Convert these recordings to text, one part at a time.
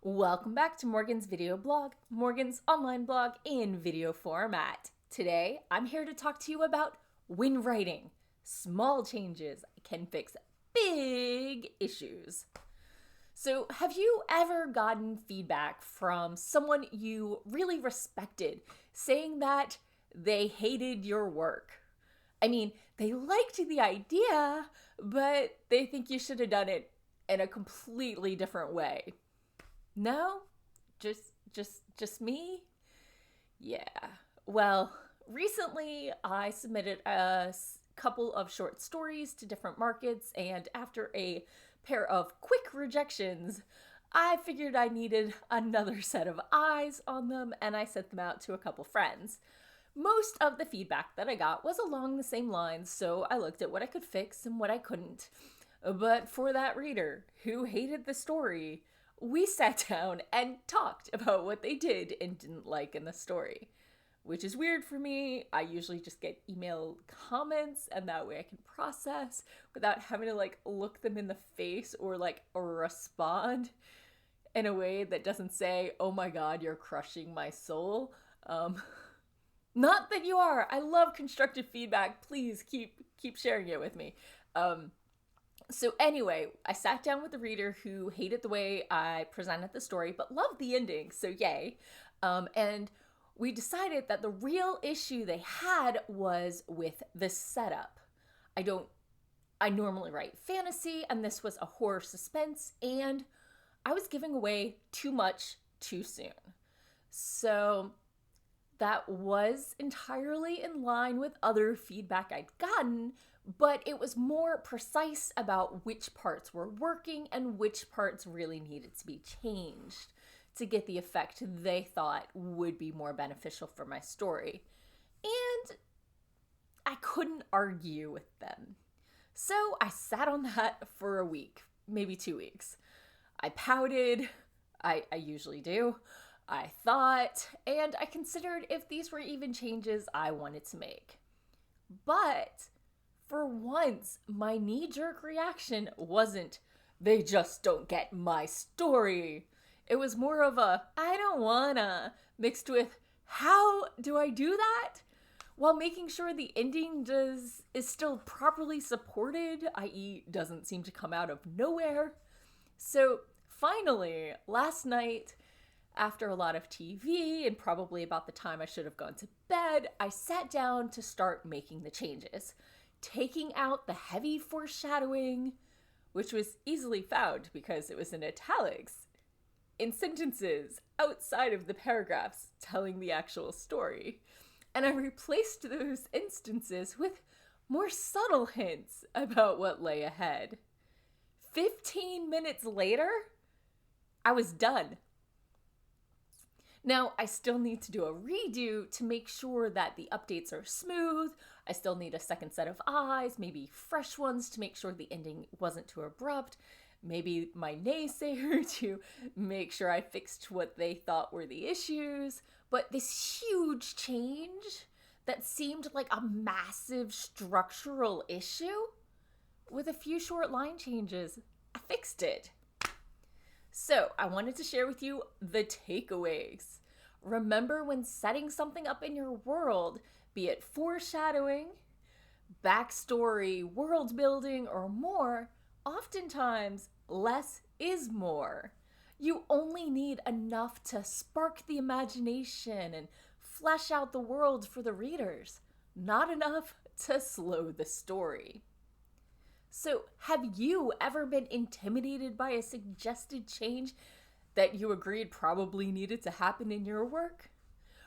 Welcome back to Morgan's video blog, Morgan's online blog in video format. Today, I'm here to talk to you about when writing, small changes can fix big issues. So, have you ever gotten feedback from someone you really respected saying that they hated your work? I mean, they liked the idea, but they think you should have done it in a completely different way. No? Just me? Yeah. Well, recently I submitted a couple of short stories to different markets, and after a pair of quick rejections, I figured I needed another set of eyes on them, and I sent them out to a couple friends. Most of the feedback that I got was along the same lines, so I looked at what I could fix and what I couldn't. But for that reader who hated the story, we sat down and talked about what they did and didn't like in the story, which is weird for me. I usually just get email comments, and that way I can process without having to look them in the face or respond in a way that doesn't say, "Oh my god, you're crushing my soul." Not that you are. I love constructive feedback. Please keep sharing it with me. So anyway, I sat down with the reader who hated the way I presented the story, but loved the ending, so yay. And we decided that the real issue they had was with the setup. I normally write fantasy, and this was a horror suspense, and I was giving away too much too soon. So that was entirely in line with other feedback I'd gotten, but it was more precise about which parts were working and which parts really needed to be changed to get the effect they thought would be more beneficial for my story. And I couldn't argue with them. So I sat on that for a week, maybe 2 weeks. I pouted, I usually do. I thought, and I considered if these were even changes I wanted to make. But for once, my knee-jerk reaction wasn't, "They just don't get my story." It was more of a, "I don't wanna," mixed with, "How do I do that?" while making sure the ending is still properly supported, i.e. doesn't seem to come out of nowhere. So finally, last night, after a lot of TV and probably about the time I should have gone to bed, I sat down to start making the changes, taking out the heavy foreshadowing, which was easily found because it was in italics, in sentences outside of the paragraphs telling the actual story. And I replaced those instances with more subtle hints about what lay ahead. 15 minutes later, I was done. Now, I still need to do a redo to make sure that the updates are smooth. I still need a second set of eyes, maybe fresh ones to make sure the ending wasn't too abrupt. Maybe my naysayer to make sure I fixed what they thought were the issues. But this huge change that seemed like a massive structural issue, with a few short line changes, I fixed it. So I wanted to share with you the takeaways. Remember, when setting something up in your world, be it foreshadowing, backstory, world building, or more, oftentimes less is more. You only need enough to spark the imagination and flesh out the world for the readers, not enough to slow the story. So, have you ever been intimidated by a suggested change that you agreed probably needed to happen in your work?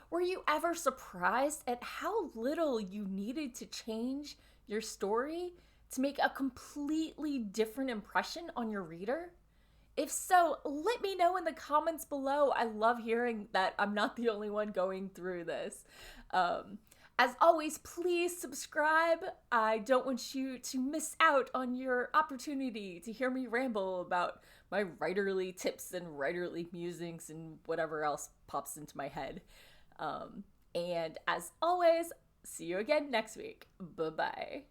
Were you ever surprised at how little you needed to change your story to make a completely different impression on your reader? If so, let me know in the comments below. I love hearing that I'm not the only one going through this. As always, please subscribe. I don't want you to miss out on your opportunity to hear me ramble about my writerly tips and writerly musings and whatever else pops into my head. And as always, see you again next week. Bye-bye.